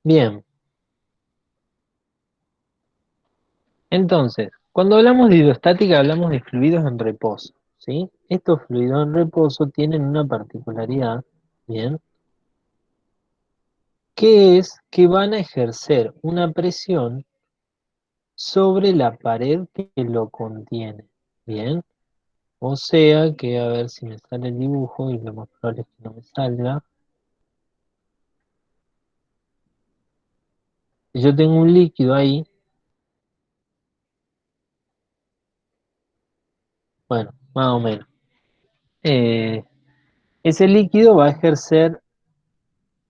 Bien, entonces, cuando hablamos de hidrostática hablamos de fluidos en reposo, ¿sí? Estos fluidos en reposo tienen una particularidad, bien, que es que van a ejercer una presión sobre la pared que lo contiene, bien. O sea que, a ver si me sale el dibujo, y lo más probable es que no me salga. Si yo tengo un líquido ahí, bueno, más o menos. eh, Ese líquido va a ejercer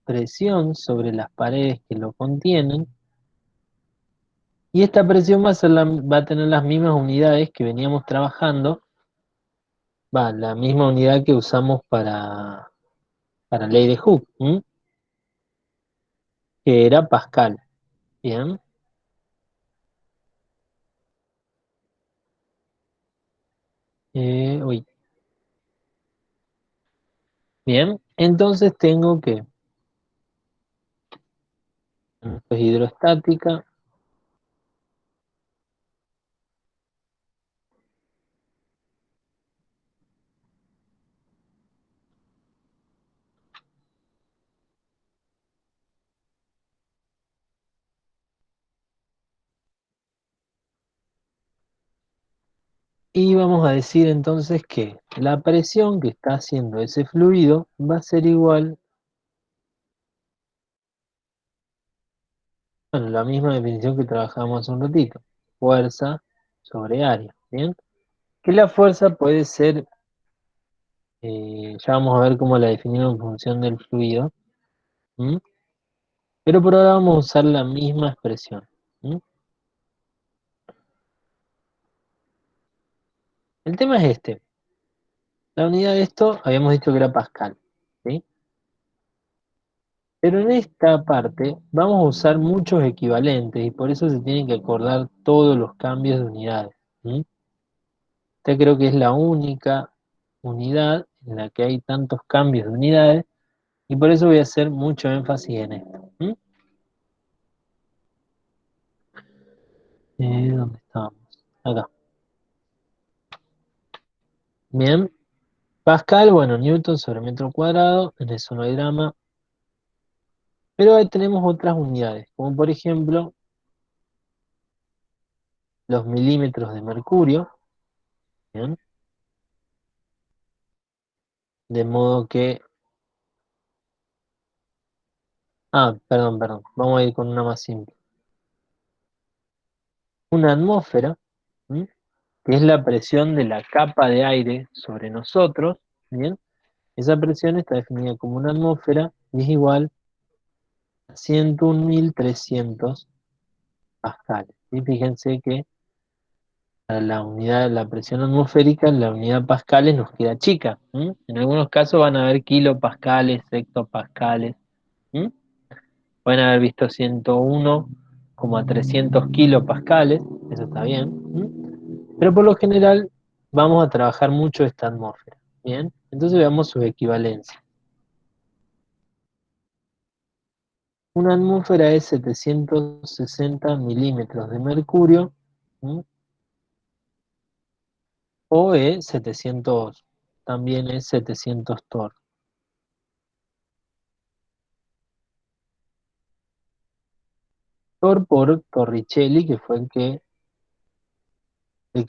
presión sobre las paredes que lo contienen, y esta presión va a tener las mismas unidades que veníamos trabajando, va, la misma unidad que usamos para ley de Hooke, ¿m? Que era Pascal. Bien, uy, bien, entonces tengo que, esto es hidrostática, y vamos a decir entonces que la presión que está haciendo ese fluido va a ser igual, bueno, la misma definición que trabajamos hace un ratito, fuerza sobre área, ¿bien? Que la fuerza puede ser, ya vamos a ver cómo la definimos en función del fluido, ¿m? Pero por ahora vamos a usar la misma expresión, ¿m? El tema es este, la unidad de esto habíamos dicho que era Pascal, ¿sí? Pero en esta parte vamos a usar muchos equivalentes y por eso se tienen que acordar todos los cambios de unidades, ¿m? Esta creo que es la única unidad en la que hay tantos cambios de unidades y por eso voy a hacer mucho énfasis en esto, ¿m? ¿Dónde estábamos? Acá. Bien. Pascal, bueno, Newton sobre metro cuadrado, en eso no hay drama, pero ahí tenemos otras unidades, como por ejemplo los milímetros de mercurio, ¿bien? De modo que, perdón, vamos a ir con una más simple. Una atmósfera, ¿m? Que es la presión de la capa de aire sobre nosotros, ¿bien? Esa presión está definida como una atmósfera y es igual a 101.300 pascales. Y fíjense que para la unidad, la presión atmosférica, la unidad pascales nos queda chica, ¿m? En algunos casos van a haber kilopascales, hectopascales, ¿m? Pueden haber visto 101,300 kilopascales, eso está bien, ¿m? Pero por lo general vamos a trabajar mucho esta atmósfera, ¿bien? Entonces veamos sus equivalencias. Una atmósfera es 760 milímetros de mercurio, ¿m? O es 700, también es 700 torr. Torr por Torricelli, que fue el que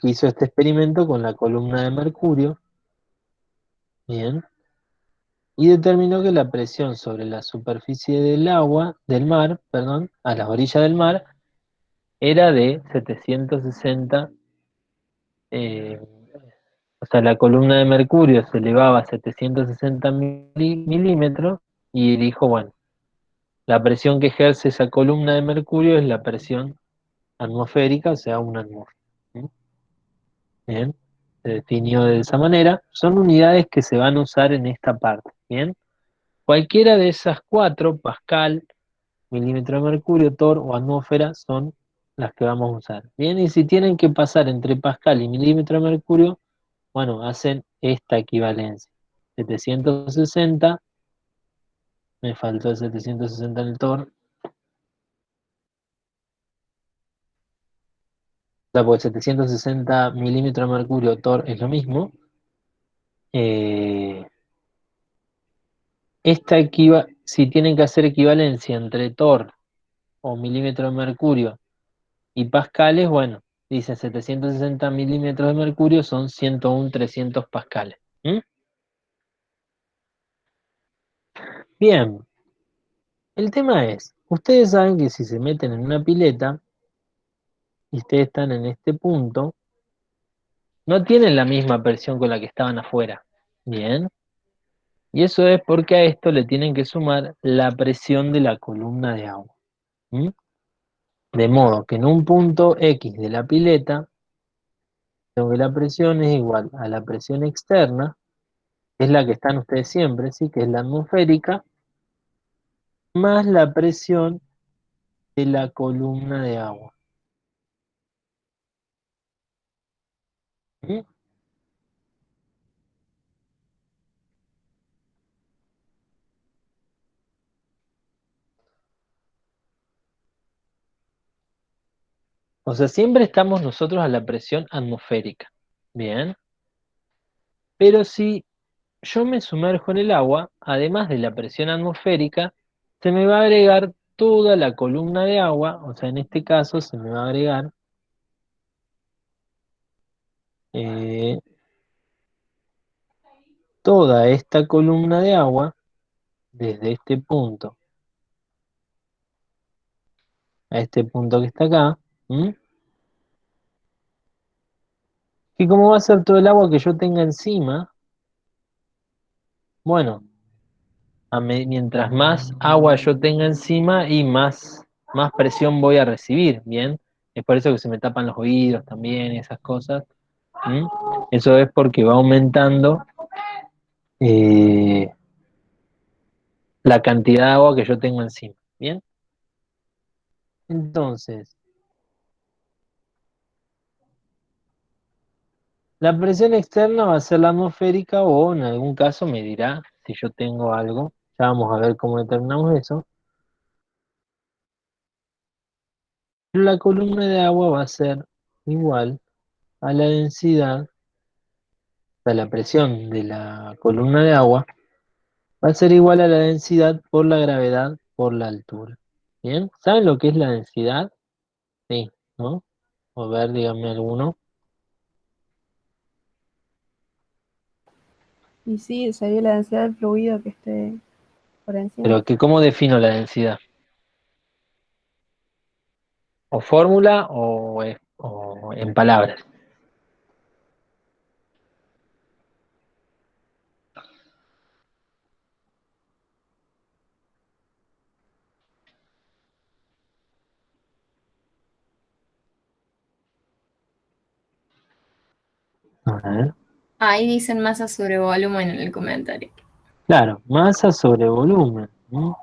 hizo este experimento con la columna de mercurio, ¿bien? Y determinó que la presión sobre la superficie del agua, del mar, perdón, a las orillas del mar, era de 760, eh, o sea, la columna de mercurio se elevaba a 760 milímetros, y dijo, bueno, la presión que ejerce esa columna de mercurio es la presión atmosférica, o sea, una atmósfera. ¿Sí? Bien, se definió de esa manera. Son unidades que se van a usar en esta parte. Bien, cualquiera de esas cuatro, Pascal, milímetro de mercurio, torr o atmósfera, son las que vamos a usar. Bien, y si tienen que pasar entre Pascal y milímetro de mercurio, bueno, hacen esta equivalencia. 760, me faltó el 760 en el torr, O sea, porque 760 milímetros de mercurio, Thor es lo mismo. eh, si tienen que hacer equivalencia entre Thor o milímetros de mercurio y pascales, bueno, dice 760 milímetros de mercurio son 101.300 pascales. ¿Mm? Bien, el tema es, ustedes saben que si se meten en una pileta y ustedes están en este punto, no tienen la misma presión con la que estaban afuera. Bien, y eso es porque a esto le tienen que sumar la presión de la columna de agua. ¿Mm? De modo que en un punto X de la pileta, tengo que la presión es igual a la presión externa, que es la que están ustedes siempre, ¿sí? Que es la atmosférica, más la presión de la columna de agua. ¿Mm? O sea, siempre estamos nosotros a la presión atmosférica. Bien. Pero si yo me sumerjo en el agua, además de la presión atmosférica, se me va a agregar toda la columna de agua, o sea, en este caso se me va a agregar eh, toda esta columna de agua desde este punto a este punto que está acá. ¿M? ¿Y cómo va a ser todo el agua que yo tenga encima? Bueno, mientras más agua yo tenga encima y más presión voy a recibir, ¿bien? Es por eso que se me tapan los oídos también, esas cosas. ¿M? Eso es porque va aumentando eh, la cantidad de agua que yo tengo encima, ¿bien? Entonces, la presión externa va a ser la atmosférica o en algún caso me dirá si yo tengo algo. Ya vamos a ver cómo determinamos eso. Pero la columna de agua va a ser igual a la densidad, o sea, la presión de la columna de agua va a ser igual a la densidad por la gravedad por la altura. ¿Bien? ¿Saben lo que es la densidad? Sí, ¿no? A ver, díganme alguno. Y sí, sería la densidad del fluido que esté por encima. Pero que, ¿cómo defino la densidad? ¿O fórmula o en palabras? A ver. Ahí dicen masa sobre volumen en el comentario. Claro, masa sobre volumen. ¿M?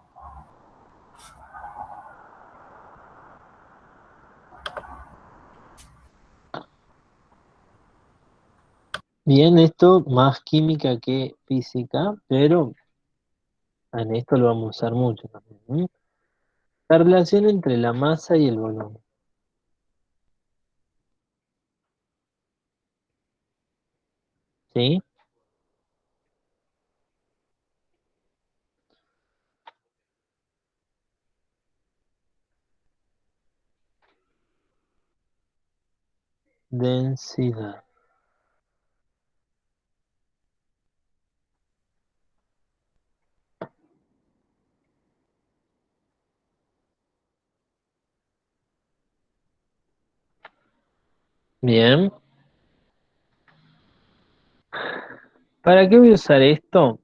Bien, esto más química que física, pero en esto lo vamos a usar mucho también. ¿M? La relación entre la masa y el volumen. ¿Sí? Densidad. Bien. ¿Para qué voy a usar esto?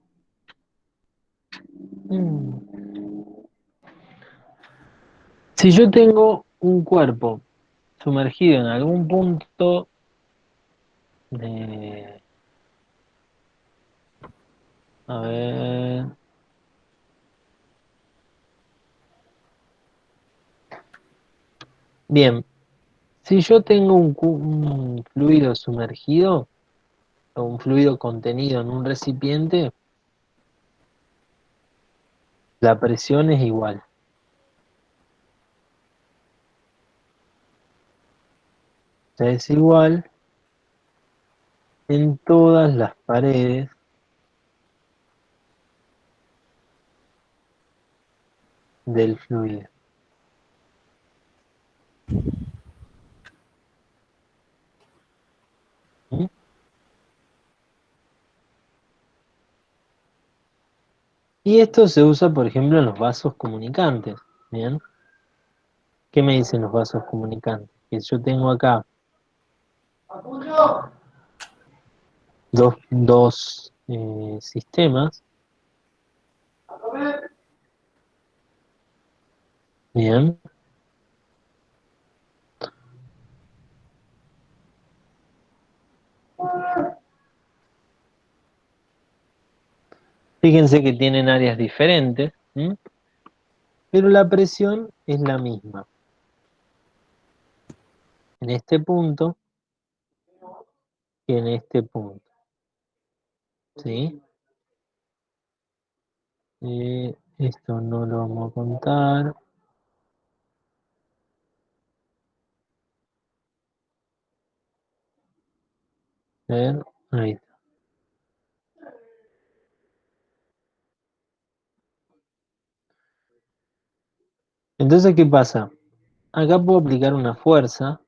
Mm. Si yo tengo un cuerpo sumergido en algún punto de... A ver... Bien, si yo tengo un fluido sumergido o un fluido contenido en un recipiente, la presión es igual. O sea, es igual en todas las paredes del fluido. ¿Mm? Y esto se usa, por ejemplo, en los vasos comunicantes. ¿Bien? ¿Qué me dicen los vasos comunicantes? Que yo tengo acá dos sistemas. Bien. Fíjense que tienen áreas diferentes, ¿m? Pero la presión es la misma. En este punto que en este punto. ¿Sí? Esto no lo vamos a contar. A ver, ahí está. Entonces, ¿qué pasa? Acá puedo aplicar una fuerza.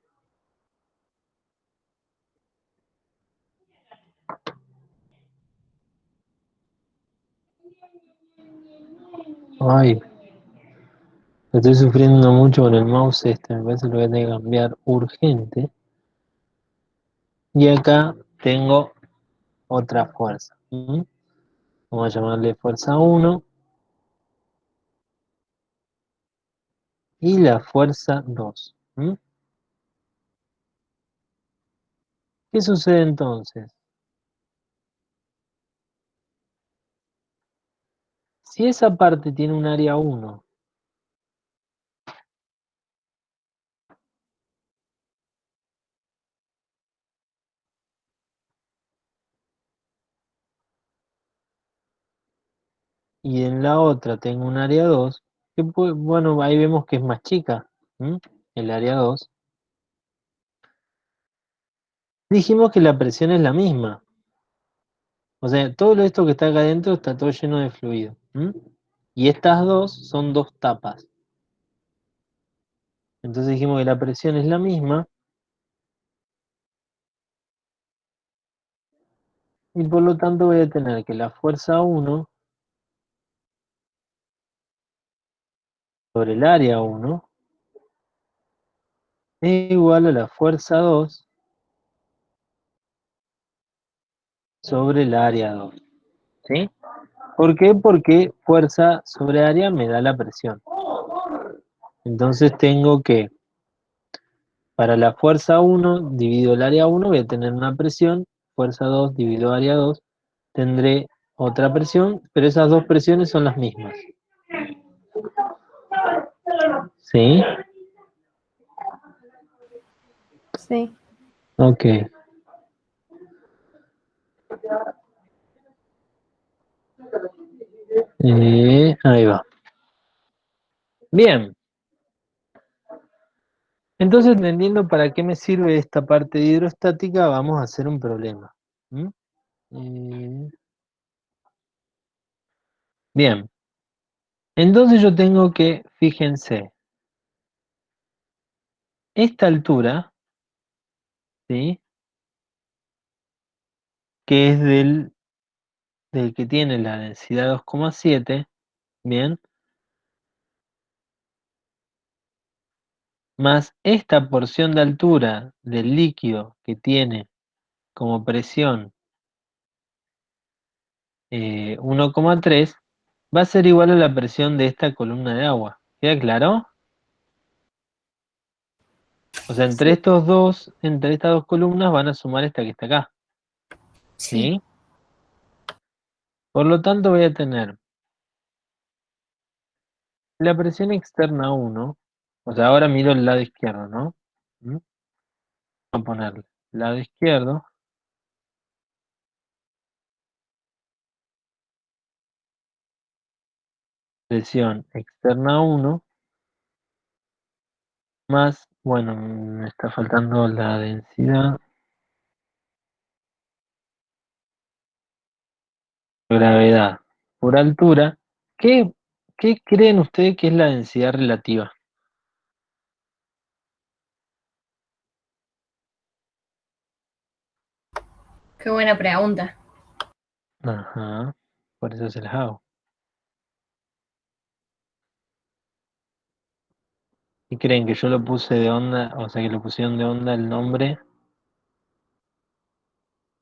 Ay, estoy sufriendo mucho con el mouse este. Me parece que lo voy a tener que cambiar urgente. Y acá tengo otra fuerza. ¿M? Vamos a llamarle fuerza 1 y la fuerza 2. ¿M? ¿Qué sucede entonces? Si esa parte tiene un área 1 y en la otra tengo un área 2, bueno, ahí vemos que es más chica, ¿m? El área 2. Dijimos que la presión es la misma. O sea, todo esto que está acá adentro está todo lleno de fluido. ¿M? Y estas dos son dos tapas. Entonces dijimos que la presión es la misma y por lo tanto voy a tener que la fuerza 1 sobre el área 1 es igual a la fuerza 2 sobre el área 2. ¿Sí? ¿Por qué? Porque fuerza sobre área me da la presión. Entonces tengo que, para la fuerza 1 divido el área 1, voy a tener una presión, fuerza 2 divido área 2, tendré otra presión, pero esas dos presiones son las mismas. ¿Sí? Sí. Ok. Ahí va. Bien. Entonces, entendiendo para qué me sirve esta parte de hidrostática, vamos a hacer un problema. ¿Mm? Eh, Bien. Entonces yo tengo que, fíjense, esta altura, ¿sí? Que es del que tiene la densidad 2,7, bien, más esta porción de altura del líquido que tiene como presión 1,3, va a ser igual a la presión de esta columna de agua. ¿Queda claro? O sea, Sí. entre estas dos columnas van a sumar esta que está acá, Sí. ¿sí? Por lo tanto voy a tener la presión externa 1, o sea, ahora miro el lado izquierdo, ¿no? ¿Mm? Voy a ponerle lado izquierdo, presión externa 1 más Bueno, me está faltando la densidad, gravedad por altura. ¿Qué, qué creen ustedes que es la densidad relativa? Qué buena pregunta. Ajá, por eso se las hago. ¿Y creen que yo lo puse de onda, o sea que lo pusieron de onda el nombre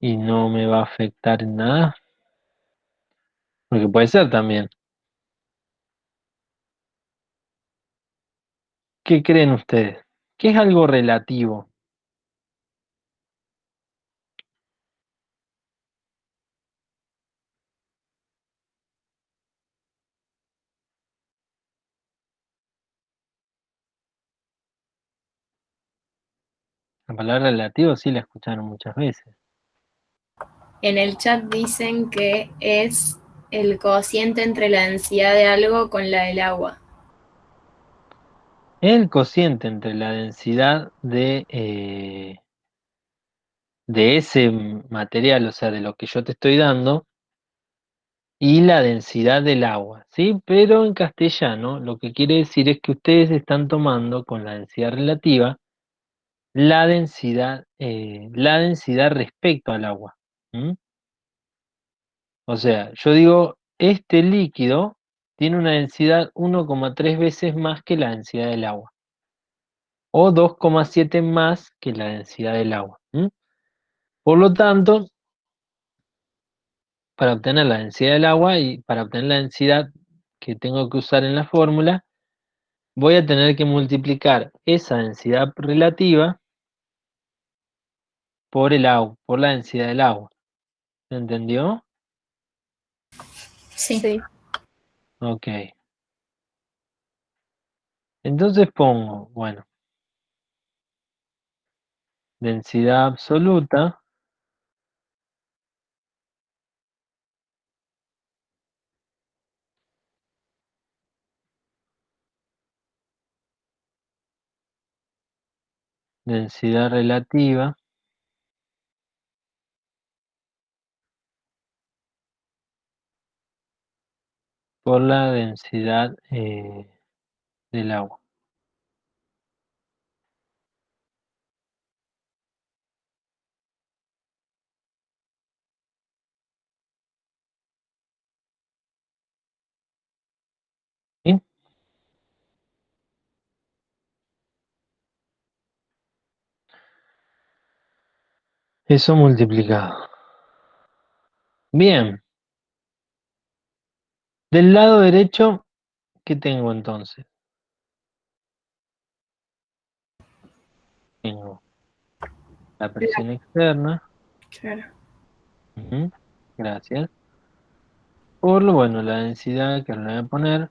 y no me va a afectar en nada? Porque puede ser también. ¿Qué creen ustedes? ¿Qué es algo relativo? La palabra relativo sí la escucharon muchas veces. En el chat dicen que es el cociente entre la densidad de algo con la del agua. El cociente entre la densidad de ese material, o sea, de lo que yo te estoy dando, y la densidad del agua, ¿sí? Pero en castellano lo que quiere decir es que ustedes están tomando con la densidad relativa la densidad respecto al agua. ¿M? O sea, yo digo, este líquido tiene una densidad 1,3 veces más que la densidad del agua, o 2,7 más que la densidad del agua. ¿M? Por lo tanto, para obtener la densidad del agua y para obtener la densidad que tengo que usar en la fórmula, voy a tener que multiplicar esa densidad relativa por el agua, por la densidad del agua. ¿Se entendió? Sí. Sí. Ok. Entonces pongo, bueno, densidad absoluta, densidad relativa, por la densidad del agua. ¿Sí? Eso multiplicado. Bien, del lado derecho, ¿qué tengo entonces? Tengo la presión externa, Claro. ujú, gracias, por lo bueno, la densidad que le voy a poner,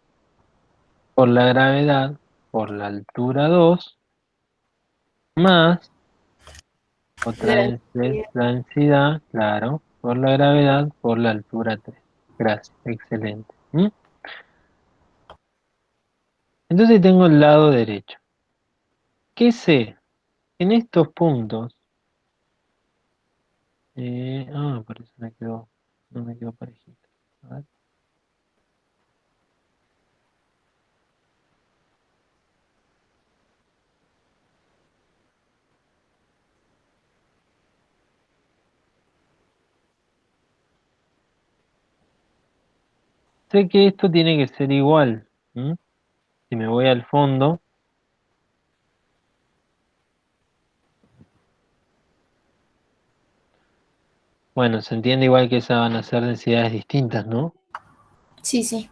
por la gravedad, por la altura 2 más otra La vez la densidad, claro, por la gravedad, por la altura 3. Gracias, excelente. ¿Mm? Entonces tengo el lado derecho. ¿Qué sé? En estos puntos, por eso no me quedó parejito. A ver. Sé que esto tiene que ser igual. ¿Mm? Si me voy al fondo, bueno, se entiende igual que esas van a ser densidades distintas, ¿no? Sí, sí.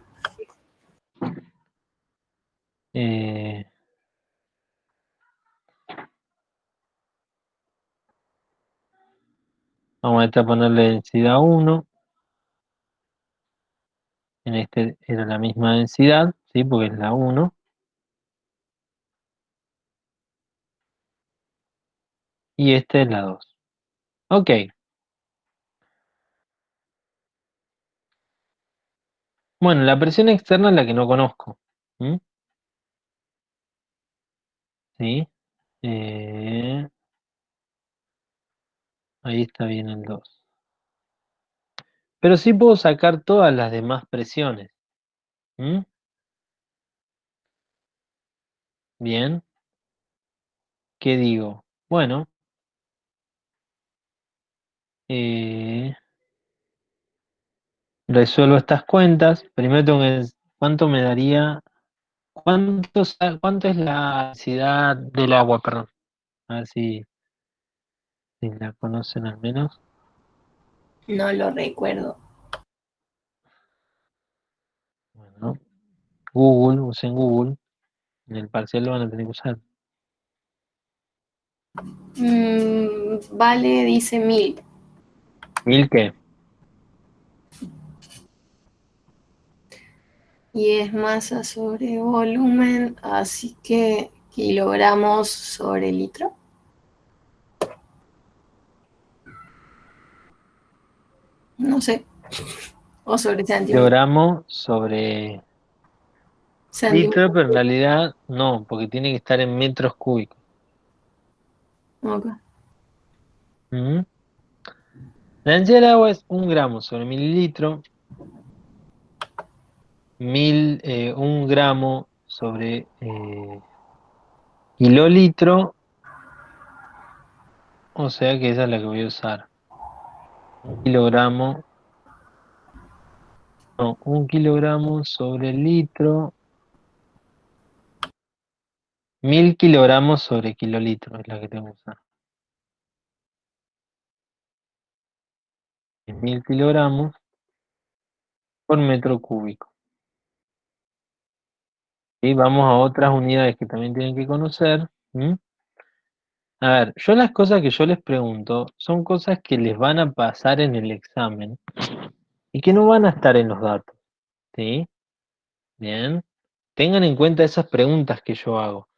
Eh, vamos a esta ponerle densidad 1. En este era la misma densidad, ¿sí? Porque es la 1. Y esta es la 2. Ok. Bueno, la presión externa es la que no conozco. ¿Mm? ¿Sí? Ahí está bien el 2. Pero sí puedo sacar todas las demás presiones. ¿Mm? Bien. ¿Qué digo? Bueno, eh, resuelvo estas cuentas. Primero tengo que... ¿Cuánto me daría? ¿Cuánto es la densidad del agua? Perdón. A ver si la conocen al menos. No lo recuerdo. Bueno, Google, usen Google. En el parcial lo van a tener que usar. Vale, dice 1000. ¿Mil qué? Y es masa sobre volumen, así que kilogramos sobre litro. No sé. O sobre centímetro. Kilogramo sobre litro, Centímetro. pero en realidad no, porque tiene que estar en metros cúbicos. Ok. ¿Mm? La densidad del agua es 1 gramo sobre mililitro, 1 gramo sobre kilolitro, o sea que esa es la que voy a usar. 1 kilogramo, no, 1 kilogramo sobre litro, 1000 kilogramos sobre kilolitro es la que tengo que usar. 1000 kilogramos por metro cúbico. Y vamos a otras unidades que también tienen que conocer. ¿Mm? A ver, yo las cosas que yo les pregunto son cosas que les van a pasar en el examen y que no van a estar en los datos, ¿sí? Bien. Tengan en cuenta esas preguntas que yo hago,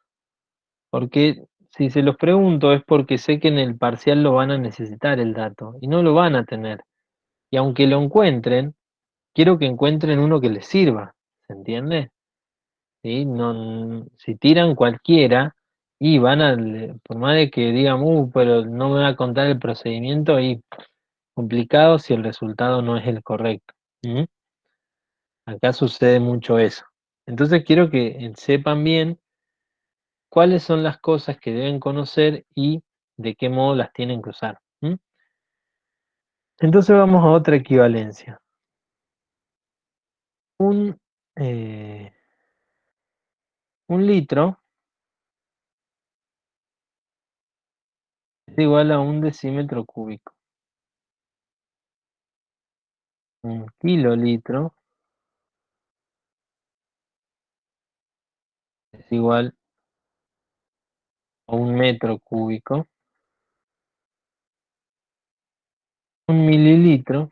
porque si se los pregunto es porque sé que en el parcial lo van a necesitar el dato y no lo van a tener. Y aunque lo encuentren, quiero que encuentren uno que les sirva, ¿se entiende? ¿Sí? No, si tiran cualquiera y por más de que digan, pero no me va a contar el procedimiento, y complicado si el resultado no es el correcto. ¿Mm? Acá sucede mucho eso. Entonces quiero que sepan bien cuáles son las cosas que deben conocer y de qué modo las tienen que usar. ¿Mm? Entonces vamos a otra equivalencia. Un, eh, un litro es igual a 1 decímetro cúbico. Un kilolitro es igual a 1 metro cúbico. Un mililitro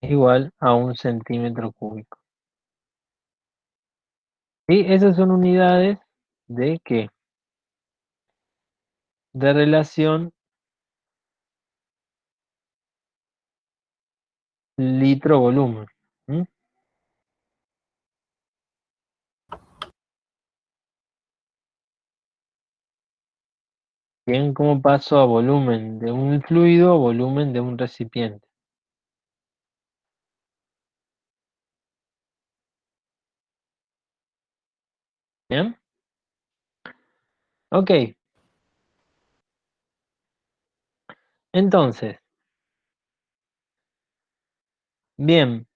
es igual a 1 centímetro cúbico. Y esas son unidades de ¿qué? De relación litro-volumen. ¿Mm? Bien, ¿cómo paso a volumen de un fluido a volumen de un recipiente? ¿Bien? Ok, entonces, bien,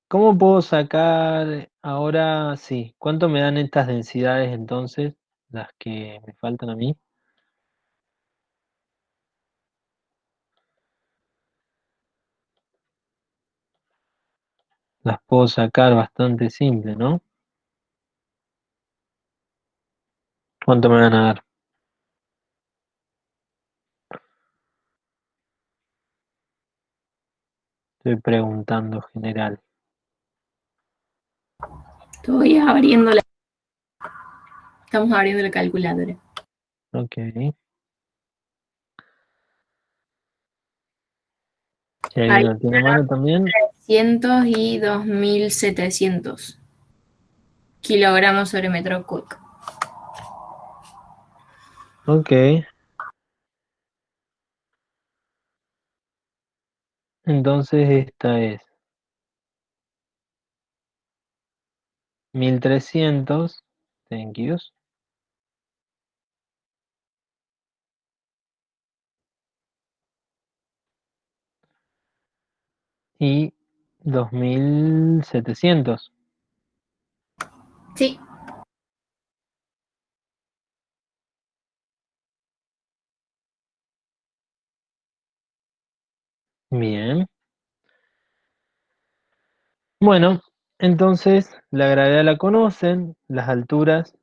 ¿cómo puedo sacar ahora, sí, cuánto me dan estas densidades entonces, las que me faltan a mí? Las puedo sacar bastante simple, ¿no? ¿Cuánto me van a dar? Estoy preguntando general. Estoy abriendo la. Estamos abriendo la calculadora. Ok. Si alguien Hay lo tiene a mano también. 300 y 2700 kilogramos sobre metro cúbico. Ok. Entonces esta es 1300. Thank yous. Y 2700. Sí, Bien. Bueno, entonces la gravedad la conocen, las alturas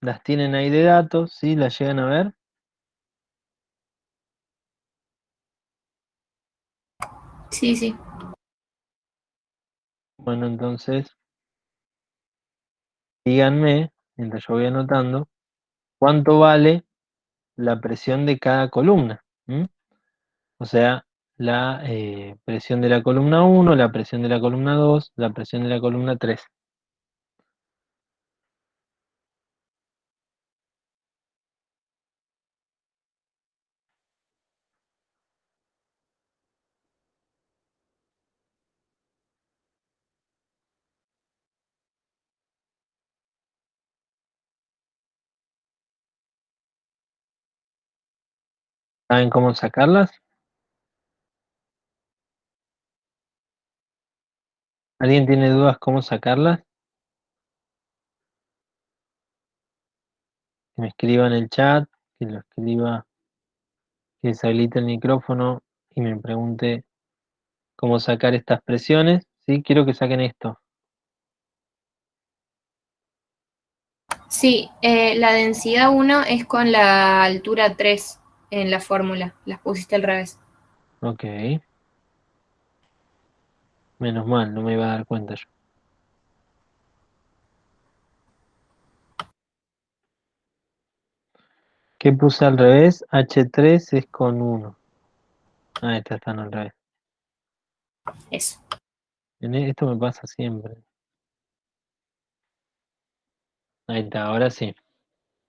las tienen ahí de datos, ¿sí? ¿Las llegan a ver? sí, sí. Bueno, entonces díganme, mientras yo voy anotando, cuánto vale la presión de cada columna. ¿M? O sea, la presión de la columna 1, la presión de la columna 2, la presión de la columna 3. ¿Saben cómo sacarlas? ¿Alguien tiene dudas cómo sacarlas? Que me escriba en el chat, que lo escriba, que deshabilite el micrófono y me pregunte cómo sacar estas presiones. ¿Sí? Quiero que saquen esto. Sí, la densidad 1 es con la altura 3 en la fórmula. Las pusiste al revés. Ok. Menos mal, no me iba a dar cuenta yo. ¿Qué puse al revés? H3 es con 1. Ah, estas están al revés. Eso. Esto me pasa siempre. Ahí está, ahora sí.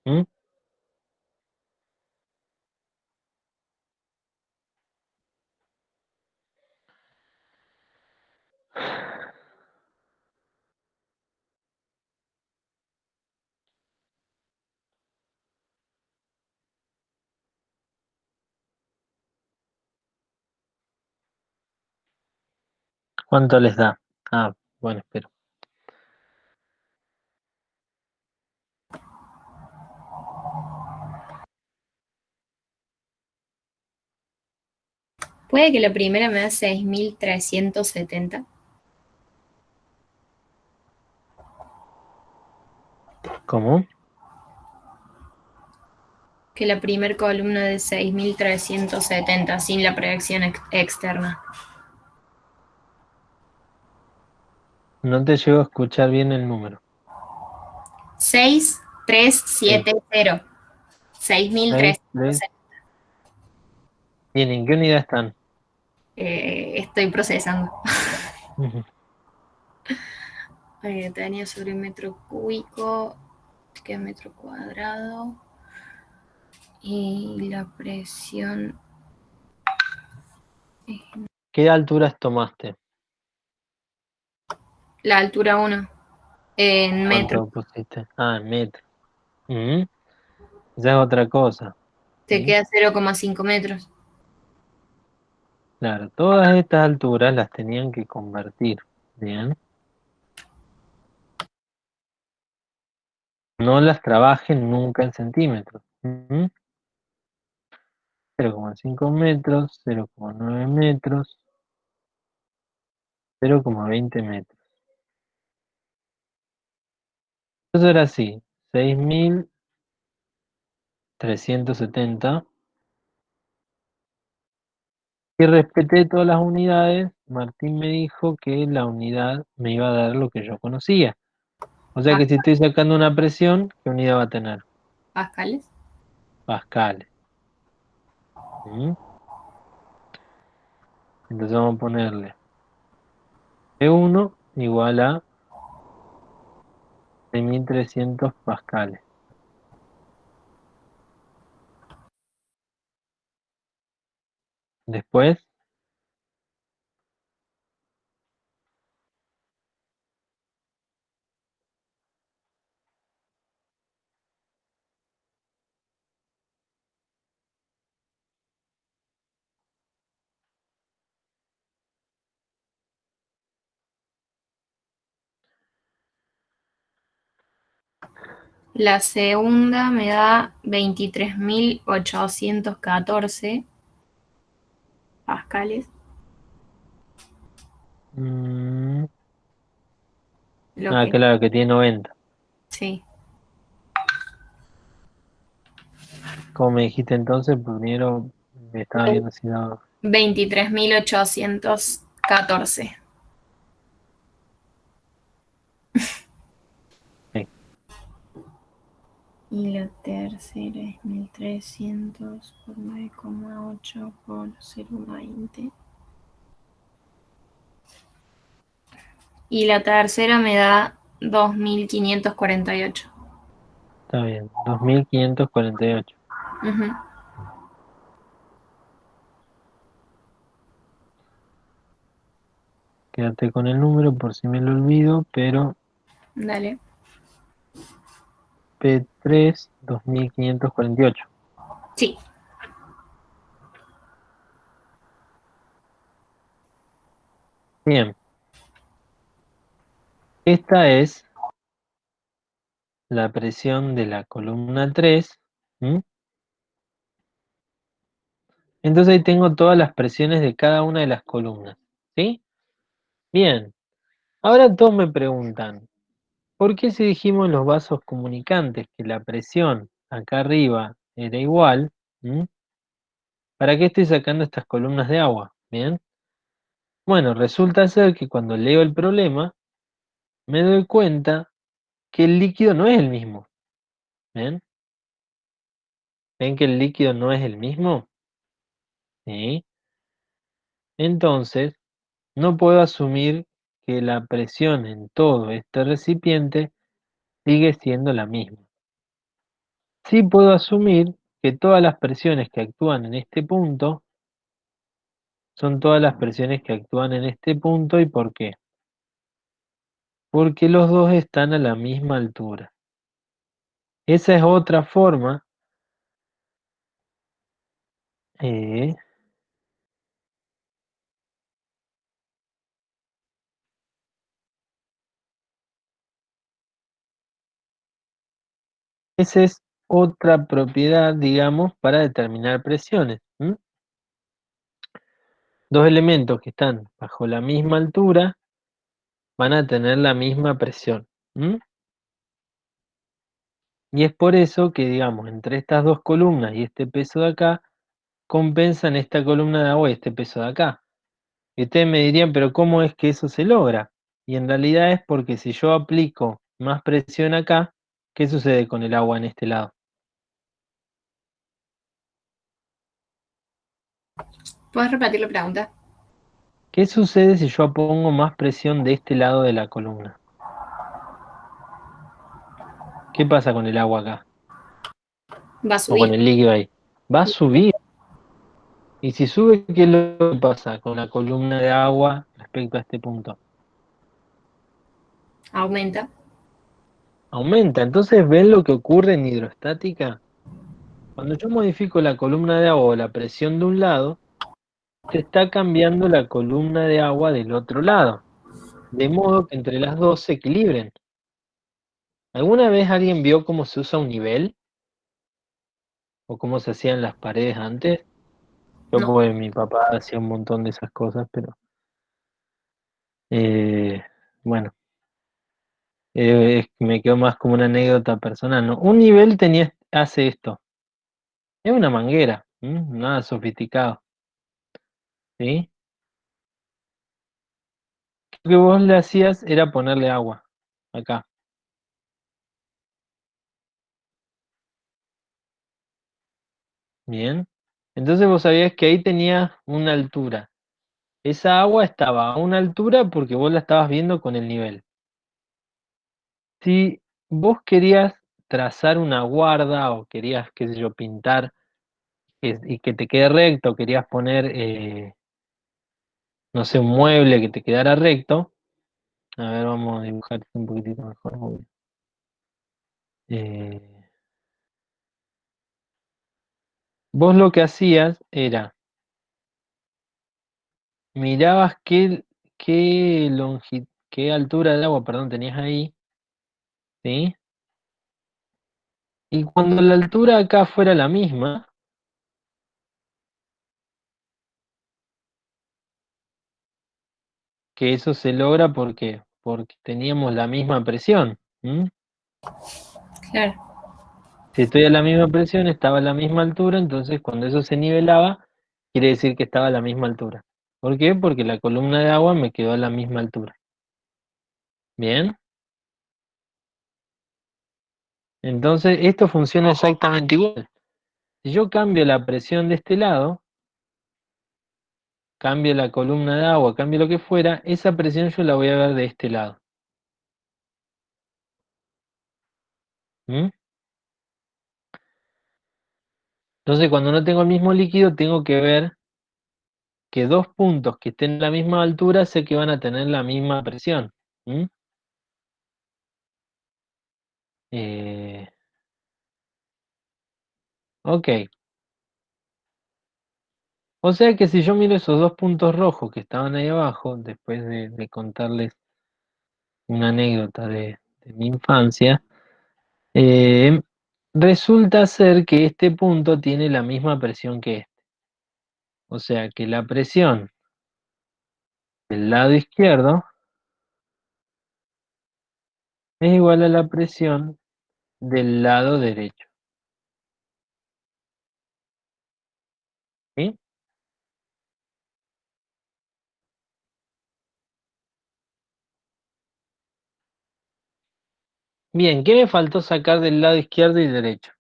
¿Mm? ¿Cuánto les da? Ah, bueno, espero. Puede que la primera me da 6370. ¿Cómo? Que la primera columna de 6370 sin la proyección externa. No te llego a escuchar bien el número. 6370. Sí. 6, 3. 6370. Bien, ¿en qué unidad están? Estoy procesando. Ujú. Tenía sobre metro cúbico, que es metro cuadrado. Y la presión. ¿Qué alturas tomaste? La altura 1 en metro. ¿Cuánto pusiste? Ah, en metro. Ujú. Ya es otra cosa. Te ¿Sí? queda 0,5 metros. Claro, todas estas alturas las tenían que convertir. Bien. No las trabajen nunca en centímetros. Ujú. 0,5 metros, 0,9 metros, 0,20 metros. Eso era así, 6370. Y respeté todas las unidades. Martín me dijo que la unidad me iba a dar lo que yo conocía. O sea que si estoy sacando una presión, ¿qué unidad va a tener? Pascales. Pascales. ¿Mm? Entonces vamos a ponerle P1 igual a de 1300 pascales. Después, La segunda me da 23.814 pascales. mm, Lo que claro, que tiene 90. sí. Como me dijiste entonces, primero me estaba viendo si daba. 23.814. Sí, Y la tercera es 1300 por 9,8 por 0,20. Y la tercera me da 2.548. está bien. 2548. Ujú. Quédate con el número por si me lo olvido, pero Dale. P3 2548. Sí. Bien, esta es la presión de la columna 3. ¿M? Entonces ahí tengo todas las presiones de cada una de las columnas. ¿Sí? Bien, ahora todos me preguntan, ¿por qué si dijimos en los vasos comunicantes que la presión acá arriba era igual? ¿M? ¿Para qué estoy sacando estas columnas de agua? Bien. Bueno, resulta ser que cuando leo el problema, me doy cuenta que el líquido no es el mismo. ¿Ven? ¿Ven que el líquido no es el mismo? ¿Sí? Entonces, no puedo asumir que la presión en todo este recipiente sigue siendo la misma. Sí puedo asumir que todas las presiones que actúan en este punto son todas las presiones que actúan en este punto. ¿Y por qué? Porque los dos están a la misma altura. Esa es otra forma eh, esa es otra propiedad, digamos, para determinar presiones. ¿M? Dos elementos que están bajo la misma altura van a tener la misma presión. ¿M? Y es por eso que, digamos, entre estas dos columnas y este peso de acá, compensan esta columna de agua y este peso de acá. Y ustedes me dirían, pero ¿cómo es que eso se logra? Y en realidad es porque si yo aplico más presión acá, ¿qué sucede con el agua en este lado? ¿Puedes repetir la pregunta? ¿Qué sucede si yo pongo más presión de este lado de la columna? ¿Qué pasa con el agua acá? Va a O con subir. el líquido ahí. Va a subir. Y si sube, ¿qué es lo que pasa con la columna de agua respecto a este punto? Aumenta. Aumenta. Entonces, ¿ven lo que ocurre en hidrostática? Cuando yo modifico la columna de agua o la presión de un lado, se está cambiando la columna de agua del otro lado, de modo que entre las dos se equilibren. ¿Alguna vez alguien vio cómo se usa un nivel? ¿O cómo se hacían las paredes antes? Yo, No. pues, mi papá hacía un montón de esas cosas, pero eh, bueno, me quedó más como una anécdota personal, ¿no? Un nivel hace esto. Es una manguera, nada sofisticado, ¿sí? Lo que vos le hacías era ponerle agua, acá, ¿bien? Entonces vos sabías que ahí tenía una altura. Esa agua estaba a una altura porque vos la estabas viendo con el nivel. Si vos querías trazar una guarda o querías, qué sé yo, pintar y que te quede recto, querías poner, no sé, un mueble que te quedara recto. A ver, vamos a dibujar esto un poquitito mejor. Eh, vos lo que hacías era, mirabas qué altura de agua, perdón, tenías ahí, ¿sí? Y cuando la altura acá fuera la misma, que eso se logra porque teníamos la misma presión. ¿M? Claro. Si estoy a la misma presión, estaba a la misma altura, entonces cuando eso se nivelaba, quiere decir que estaba a la misma altura. ¿Por qué? Porque la columna de agua me quedó a la misma altura. Bien, entonces esto funciona exactamente igual. Si yo cambio la presión de este lado, cambio la columna de agua, cambio lo que fuera, esa presión yo la voy a ver de este lado. ¿M? Entonces cuando no tengo el mismo líquido, tengo que ver que dos puntos que estén a la misma altura, sé que van a tener la misma presión. ¿M? Eh, ok. O sea que si yo miro esos dos puntos rojos que estaban ahí abajo, después de contarles una anécdota de mi infancia, eh, resulta ser que este punto tiene la misma presión que este. O sea que la presión del lado izquierdo es igual a la presión del lado derecho. ¿Sí? Bien, ¿qué me faltó sacar del lado izquierdo y derecho?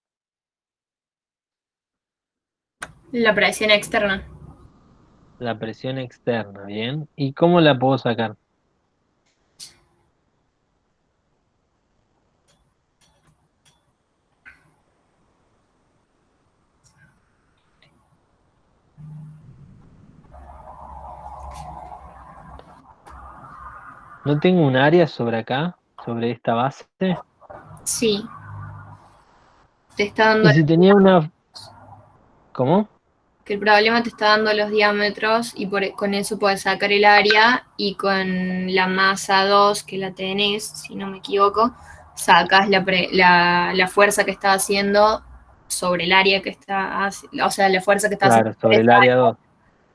La presión externa. La presión externa, ¿bien? ¿Y cómo la puedo sacar? ¿No tengo un área sobre acá, sobre esta base? Sí, te está dando, Y si tenía una... ¿Cómo? que el problema te está dando los diámetros y con eso puedes sacar el área y con la masa 2 que la tenés, si no me equivoco, sacas la fuerza que está haciendo sobre el área que está, o sea, la fuerza que está haciendo Claro, sobre sobre esa el área área 2.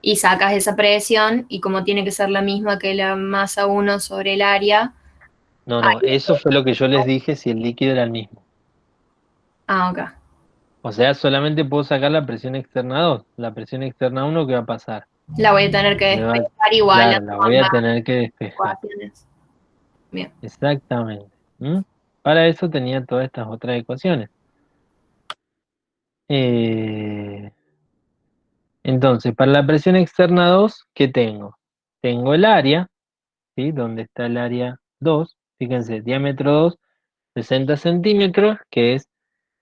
y sacas esa presión y como tiene que ser la misma que la masa 1 sobre el área, No, no, ahí eso fue lo que yo les dije si el líquido era el mismo. ok. O sea, solamente puedo sacar la presión externa 2. La presión externa 1, ¿qué va a pasar? La voy a tener que Me va, despejar igual a claro, la voy a ambas tener que despejar. ecuaciones. Bien. Exactamente. ¿M? Para eso tenía todas estas otras ecuaciones. Eh, entonces, para la presión externa 2, ¿qué tengo? Tengo el área, ¿sí? ¿Dónde está el área 2? Fíjense, diámetro 2, 60 centímetros, que es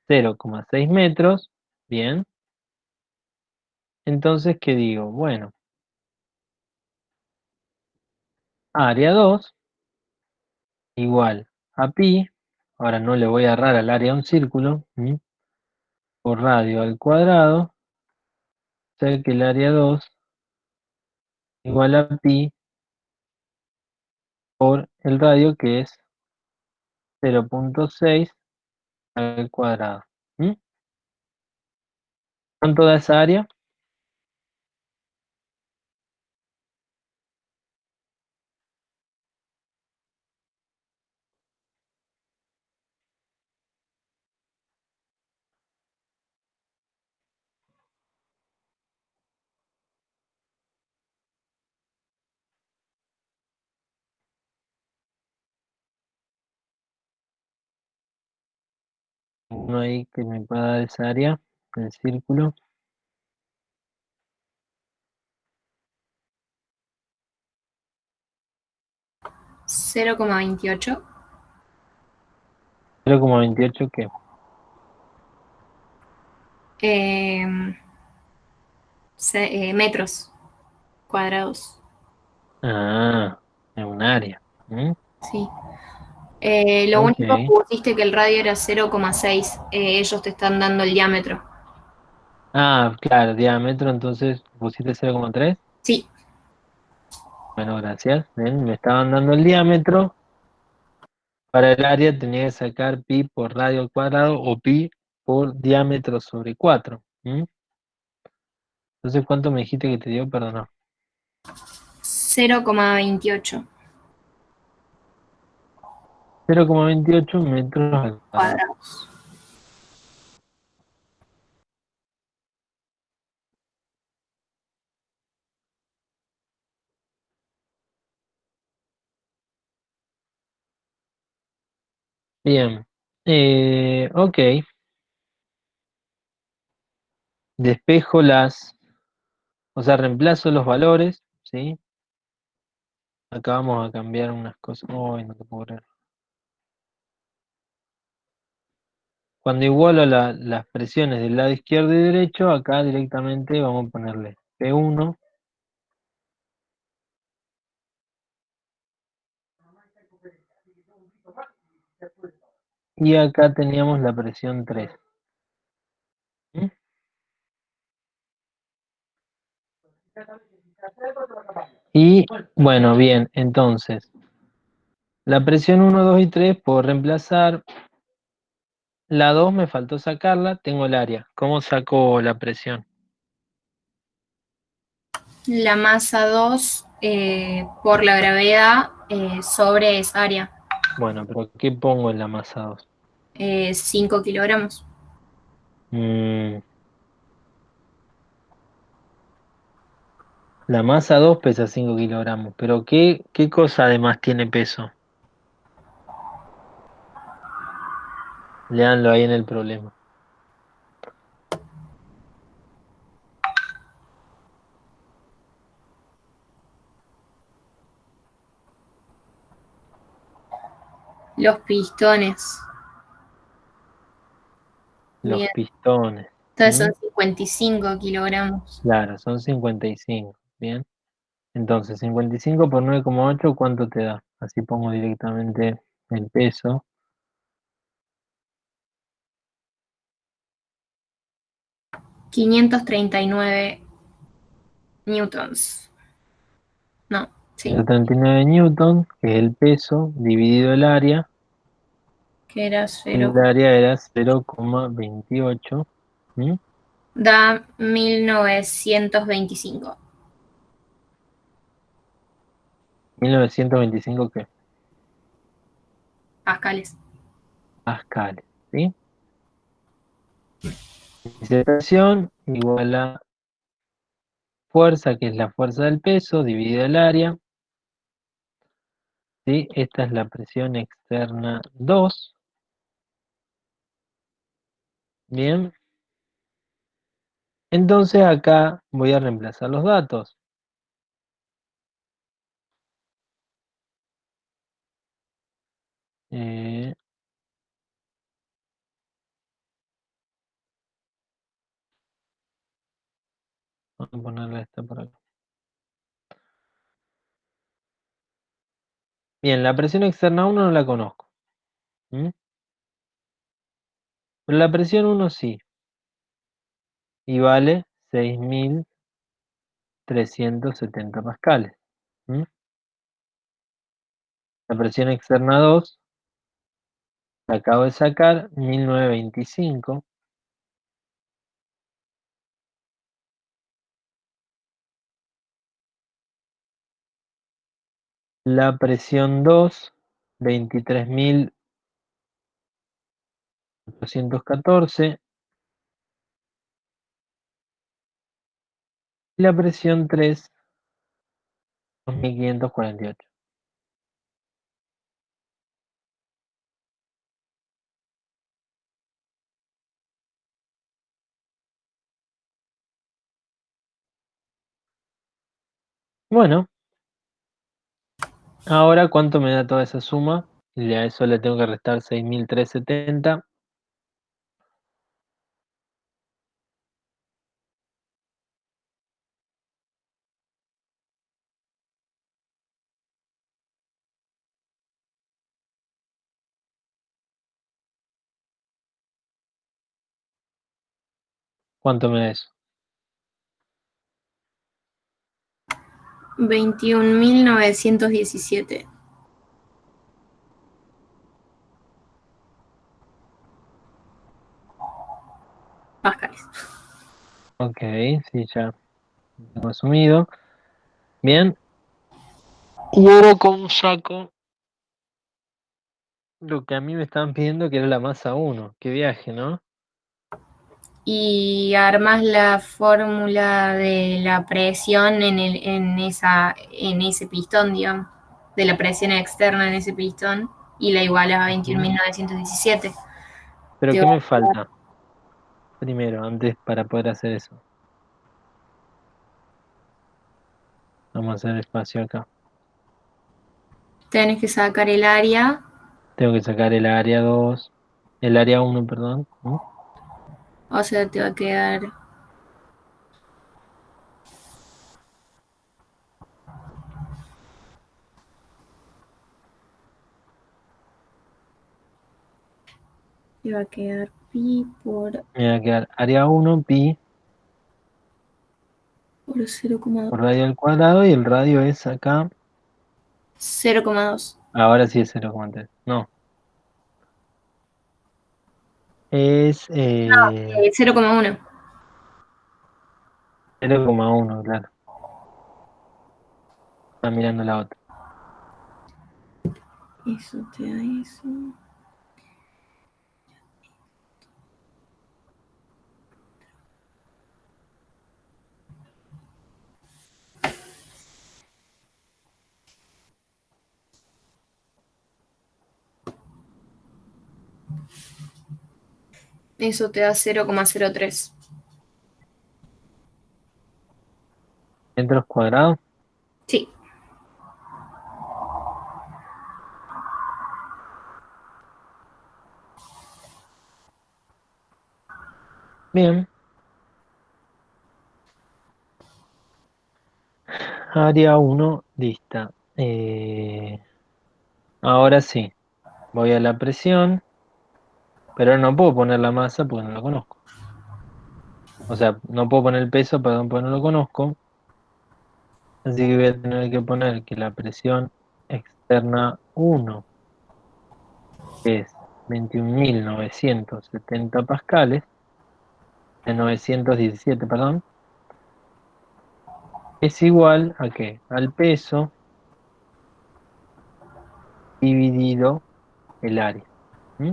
0,6 metros. Bien. Entonces, ¿qué digo? Bueno, área 2 igual a pi. Ahora no le voy a errar al área a un círculo. Por radio al cuadrado. O sea que el área 2 igual a pi por el radio, que es 0,6 al cuadrado. ¿Mm? ¿Cuánto da esa área? Uno ahí que me pueda dar esa área, el círculo. 0,28. 0,28 ¿qué? Metros cuadrados. Ah, es un área. ¿Mm? Sí. Lo Ok. único que pusiste que el radio era 0,6. Ellos te están dando el diámetro. Ah, claro, diámetro, entonces pusiste 0,3. Sí. Bueno, gracias. Ven, me estaban dando el diámetro. Para el área tenía que sacar pi por radio al cuadrado o pi por diámetro sobre 4. Entonces, ¿cuánto me dijiste que te dio? Perdón. 0,28 0,28 metros al cuadrado. cuadrados. Bien. Ok. Despejo o sea, reemplazo los valores, ¿sí? Acá vamos a cambiar unas cosas. Uy, no te puedo creer. Cuando igualo las presiones del lado izquierdo y derecho, acá directamente vamos a ponerle P1. Y acá teníamos la presión 3. ¿Mm? Y bueno, bien, entonces, la presión 1, 2 y 3 puedo reemplazar. La 2 me faltó sacarla, tengo el área. ¿Cómo saco la presión? La masa 2 por la gravedad sobre esa área. Bueno, pero ¿qué pongo en la masa 2? 5 kilogramos. La masa 2 pesa 5 kilogramos, pero ¿qué cosa además tiene peso? Leanlo ahí en el problema. Los pistones. Los Bien. pistones. Entonces ¿Mm? son 55 kilogramos. Claro, son 55. Bien. Entonces, 55 por 9,8, ¿cuánto te da? Así pongo directamente el peso. 539 newtons. No, sí. 139 newton, que es el peso, dividido el área. Que era 0. El área era 0,28. ¿Mm? Da 1925 1925, ¿qué? pascales. Pascales. ¿Sí? Disertación igual a fuerza, que es la fuerza del peso, dividido el área. ¿Sí? Esta es la presión externa 2. Bien. Entonces acá voy a reemplazar los datos. Eh, Vamos a ponerle esta por acá. Bien, la presión externa 1 no la conozco. ¿Mm? Pero la presión 1 sí. Y vale 6.370 pascales. ¿Mm? La presión externa 2 la acabo de sacar, 1925. La presión 2, 23.814. Y la presión 3, 2.548. Bueno, ahora ¿cuánto me da toda esa suma? Y a eso le tengo que restar 6.370. ¿Cuánto me da eso? 21.917 pascales. Ok, sí, ya lo tengo asumido. Bien. Y ahora con saco lo que a mí me estaban pidiendo que era la masa 1. Qué viaje, ¿no? Y armas la fórmula de la presión en ese pistón, digamos, de la presión externa en ese pistón, y la igualas a Ujú. 21.917. Pero Te ¿qué va- me falta primero, antes para poder hacer eso? Vamos a hacer espacio acá. Tenés que sacar el área, Tengo que sacar el área 2, el área 1, perdón. o sea, te va a quedar pi Me va a quedar área 1, pi, por 0,2. por radio al cuadrado, y el radio es acá. 0,2. Ahora sí es 0,3. No, es 0,1. 0,1, claro. Está mirando la otra. Eso te da eso. Eso te da 0,03. Metros cuadrados. Sí. Bien. Área 1, lista. Ahora sí. Voy a la presión, pero no puedo poner la masa porque no la conozco. O sea, no puedo poner el peso, perdón, porque no lo conozco. Así que voy a tener que poner que la presión externa 1 es 21.970 pascales, 917, perdón, es igual a qué? Al peso dividido el área. ¿Mm?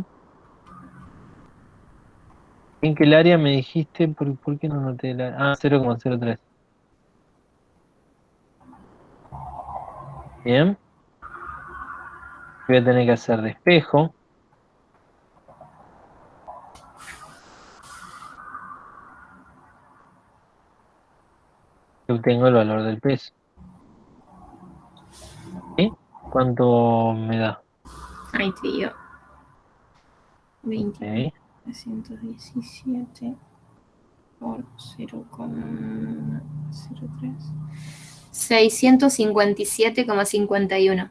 En que el área me dijiste, ¿por qué no noté el área? Ah, 0,03. Bien, voy a tener que hacer despejo. Yo obtengo el valor del peso. ¿Sí? ¿Cuánto me da? Ahí te digo. Ok. 21.917 por 0,03. 657,51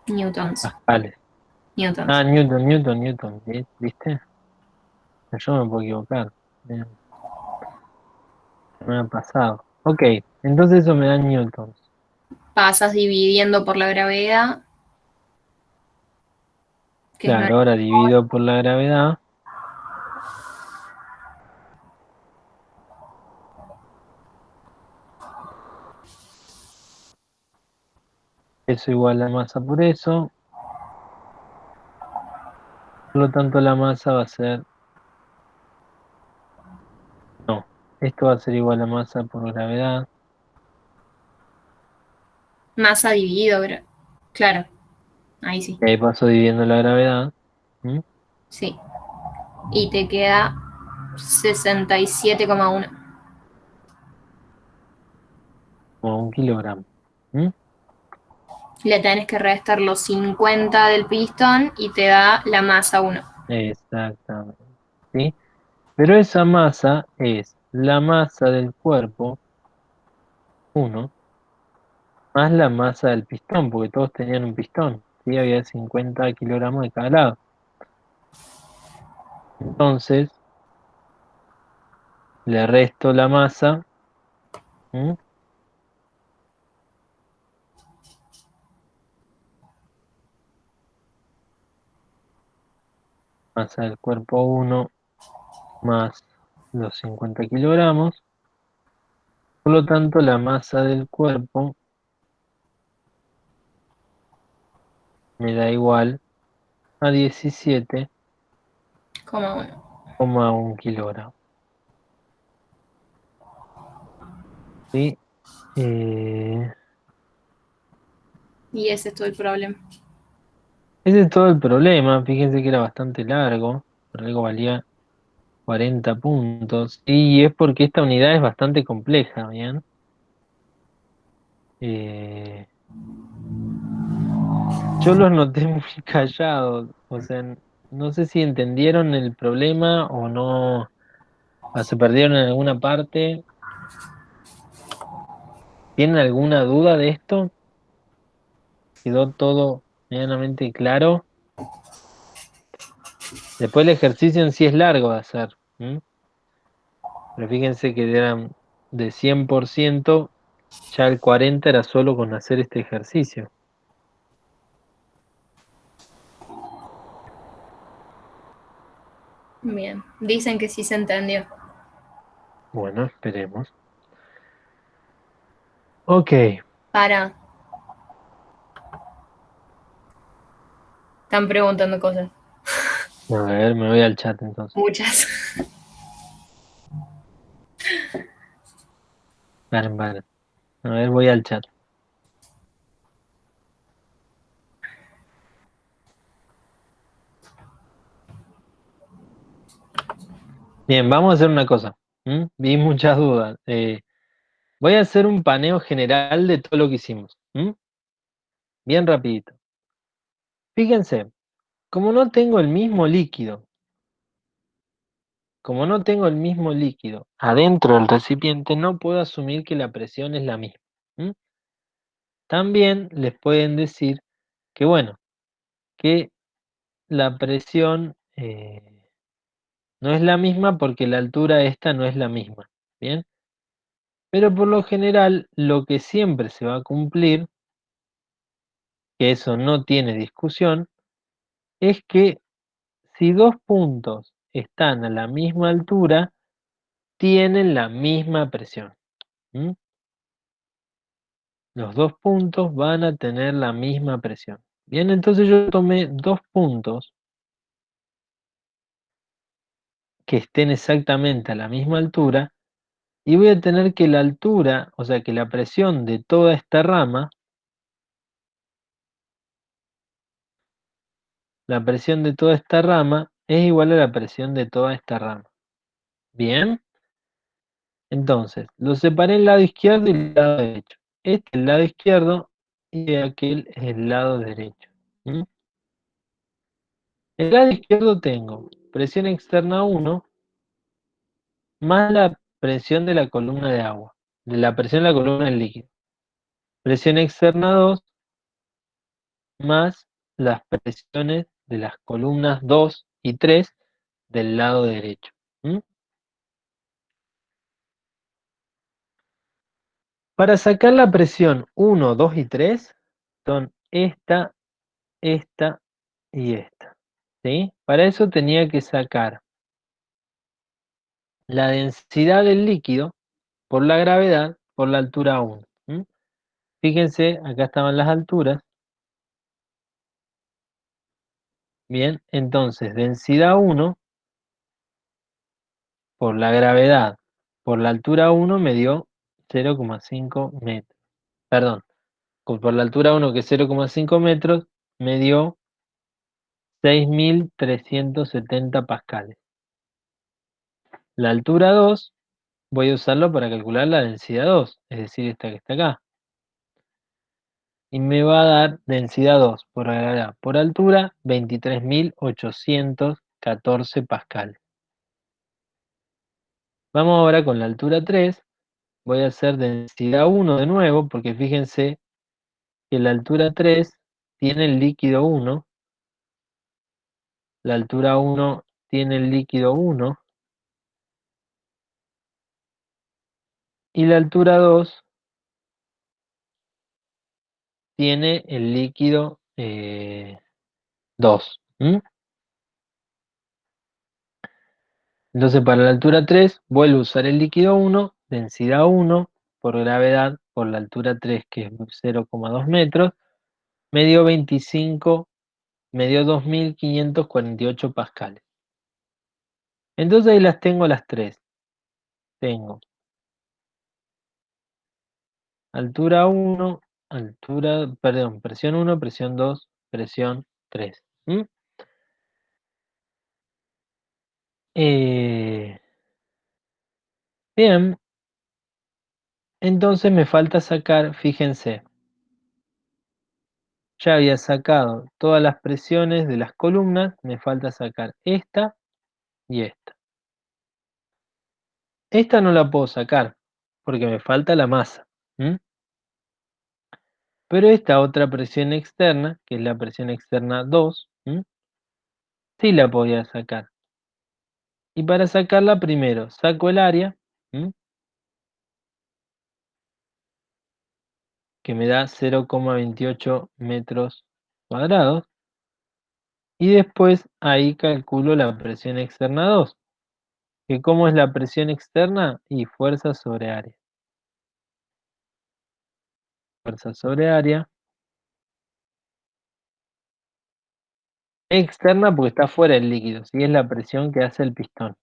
newtons. Pascales. Newtons. Ah, Newton. ¿Viste? Yo me puedo equivocar. Bien, me ha pasado. Ok, entonces eso me da newtons. Pasas dividiendo por la gravedad, que es 9. Claro, ahora divido por la gravedad. Eso igual a masa por eso. Por lo tanto, la masa va a ser... No, esto va a ser igual a masa por gravedad. Masa dividido, claro. Ahí sí. Y ahí paso dividiendo la gravedad. ¿Mm? Sí. Y te queda 67,1. como 1 kilogramo. ¿Mm? Le tenés que restar los 50 del pistón y te da la masa 1. Exactamente. ¿Sí? Pero esa masa es la masa del cuerpo, 1, más la masa del pistón, porque todos tenían un pistón. ¿Sí? Había 50 kilogramos de cada lado. Entonces, le resto la masa. ¿Mm? Masa del cuerpo 1 más los 50 kilogramos. Por lo tanto, la masa del cuerpo me da igual a 17,1. 17,1 kilogramos. ¿Sí? Eh, Y ese es todo el problema. Ese es todo el problema. Fíjense que era bastante largo. Por algo valía 40 puntos. Y es porque esta unidad es bastante compleja, ¿bien? Eh, yo los noté muy callados. O sea, no sé si entendieron el problema o no. O se perdieron en alguna parte. ¿Tienen alguna duda de esto? ¿Quedó todo medianamente claro? Después el ejercicio en sí es largo de hacer. ¿M? Pero fíjense que eran de 100%, ya el 40 era solo con hacer este ejercicio. Bien. Dicen que sí se entendió. Bueno, esperemos. Ok, Para. Están preguntando cosas. a ver, me voy al chat entonces. Muchas. Paren, paren. A ver, voy al chat. Bien, vamos a hacer una cosa. Vi muchas dudas. Voy a hacer un paneo general de todo lo que hicimos. Bien rapidito. Fíjense, como no tengo el mismo líquido, adentro del recipiente, no puedo asumir que la presión es la misma. ¿M? También les pueden decir que, bueno, que la presión no es la misma porque la altura esta no es la misma. ¿Bien? Pero por lo general, lo que siempre se va a cumplir, que eso no tiene discusión, es que si dos puntos están a la misma altura, tienen la misma presión. ¿M? Los dos puntos van a tener la misma presión. Bien, entonces yo tomé dos puntos que estén exactamente a la misma altura y voy a tener que la altura, o sea que la presión de toda esta rama, es igual a la presión de toda esta rama. Bien, entonces lo separé el lado izquierdo y el lado derecho. Este es el lado izquierdo y aquel es el lado derecho. ¿Mm? En el lado izquierdo tengo presión externa 1 más la presión de la columna de agua, de la presión de la columna del líquido. Presión externa 2 más las presiones de las columnas 2 y 3 del lado derecho. ¿Mm? Para sacar la presión 1, 2 y 3 son esta, esta y esta. ¿Sí? Para eso tenía que sacar la densidad del líquido por la gravedad por la altura 1. ¿Mm? Fíjense, acá estaban las alturas. Bien, entonces densidad 1 por la gravedad por la altura 1 me dio 0,5 metros. Perdón, por la altura 1 que es 0,5 metros me dio 6.370 pascales. La altura 2 voy a usarlo para calcular la densidad 2, es decir, esta que está acá. Y me va a dar densidad 2 por gravedad por altura, 23.814 pascal. Vamos ahora con la altura 3. Voy a hacer densidad 1 de nuevo, porque fíjense que la altura 3 tiene el líquido 1, la altura 1 tiene el líquido 1, y la altura 2 tiene el líquido 2. Entonces para la altura 3 vuelvo a usar el líquido 1, densidad 1 por gravedad por la altura 3, que es 0,2 metros, me dio 2.548 pascales. Entonces ahí las tengo las tres. Tengo altura 1, presión 1, presión 2, presión 3. Bien, entonces me falta sacar, fíjense, ya había sacado todas las presiones de las columnas, me falta sacar esta y esta. Esta no la puedo sacar, porque me falta la masa. Pero esta otra presión externa, que es la presión externa 2, sí la podía sacar. Y para sacarla primero saco el área, que me da 0,28 metros cuadrados, y después ahí calculo la presión externa 2, que ¿cómo es la presión externa? Y fuerza sobre área. Fuerza sobre área. Externa porque está fuera del líquido, ¿sí? Es la presión que hace el pistón.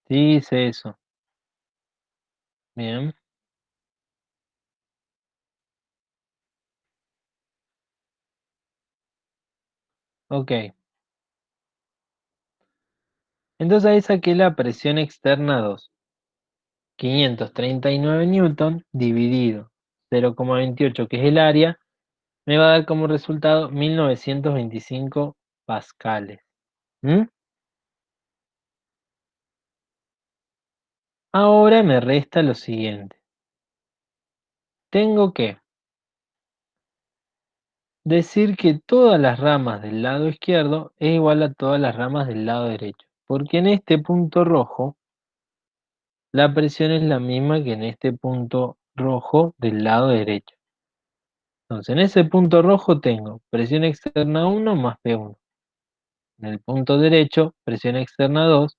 Sí, hice eso. Bien. Ok. Entonces ahí saqué la presión externa 2. 539 newton dividido 0,28, que es el área, me va a dar como resultado 1925 pascales. Ahora me resta lo siguiente. Tengo que decir que todas las ramas del lado izquierdo es igual a todas las ramas del lado derecho. Porque en este punto rojo, la presión es la misma que en este punto rojo del lado derecho. Entonces, en ese punto rojo tengo presión externa 1 más P1. En el punto derecho, presión externa 2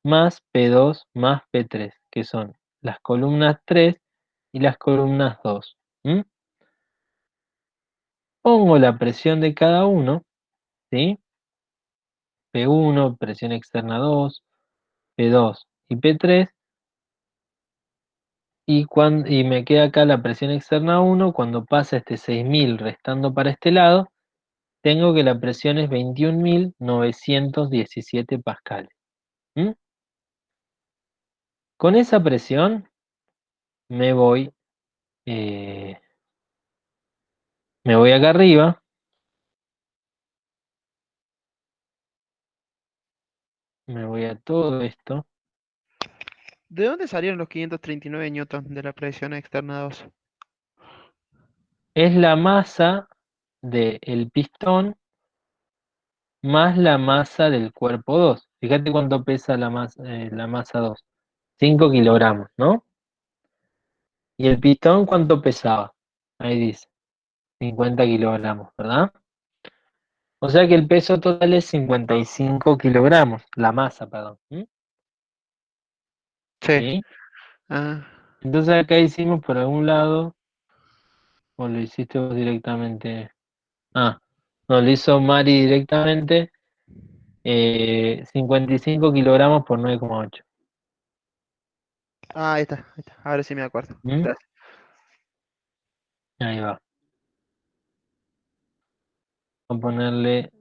más P2 más P3, que son las columnas 3 y las columnas 2. Pongo la presión de cada uno, ¿sí? P1, presión externa 2, P2 y P3, y me queda acá la presión externa 1, cuando pasa este 6.000 restando para este lado, tengo que la presión es 21.917 pascales. Con esa presión me voy, eh, me voy acá arriba, me voy a todo esto. ¿De dónde salieron los 539 newtons de la presión externa 2? Es la masa del pistón más la masa del cuerpo 2. Fíjate cuánto pesa la masa 2. 5 kilogramos, ¿no? ¿Y el pistón cuánto pesaba? Ahí dice, 50 kilogramos, ¿verdad? O sea que el peso total es 55 kilogramos, la masa, perdón. Sí. ¿Sí? Ah, Entonces acá hicimos por algún lado, o lo hiciste vos directamente. Ah, no, lo hizo Mari directamente. 55 kilogramos por 9,8. Ah, ahí está, ahí está. Ahora sí me acuerdo. ¿Mm? Gracias. Ahí va. Vamos a ponerle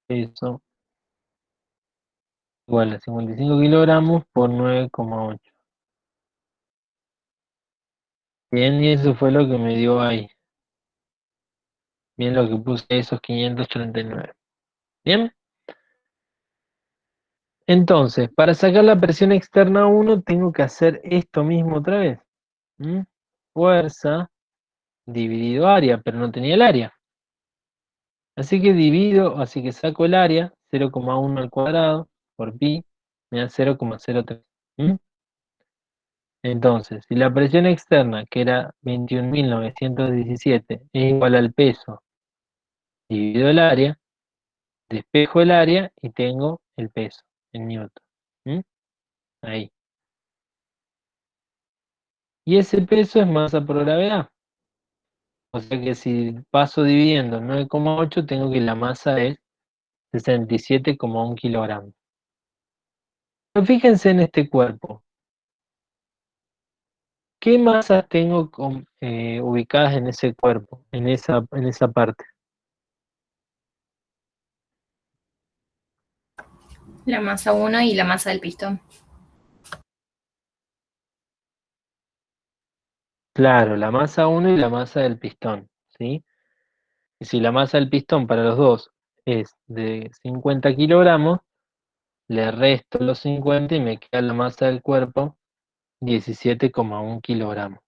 peso igual a 55 kilogramos por 9,8. Bien, y eso fue lo que me dio ahí. Bien, lo que puse esos 539. Bien. Entonces, para sacar la presión externa 1, tengo que hacer esto mismo otra vez. ¿Mm? Fuerza dividido área, pero no tenía el área. Así que así que saco el área, 0,1 al cuadrado por pi, me da 0,03. ¿Mm? Entonces, si la presión externa, que era 21.917, es igual al peso dividido el área, despejo el área y tengo el peso en newton. ¿Mm? Ahí. Y ese peso es masa por gravedad. O sea que si paso dividiendo 9,8, tengo que la masa es 67,1 kilogramos. Pero fíjense en este cuerpo. ¿Qué masas tengo ubicadas en ese cuerpo, en esa parte? La masa 1 y la masa del pistón. Claro, la masa 1 y la masa del pistón, ¿sí? Y si la masa del pistón para los dos es de 50 kilogramos, le resto los 50 y me queda la masa del cuerpo 17,1 kilogramos.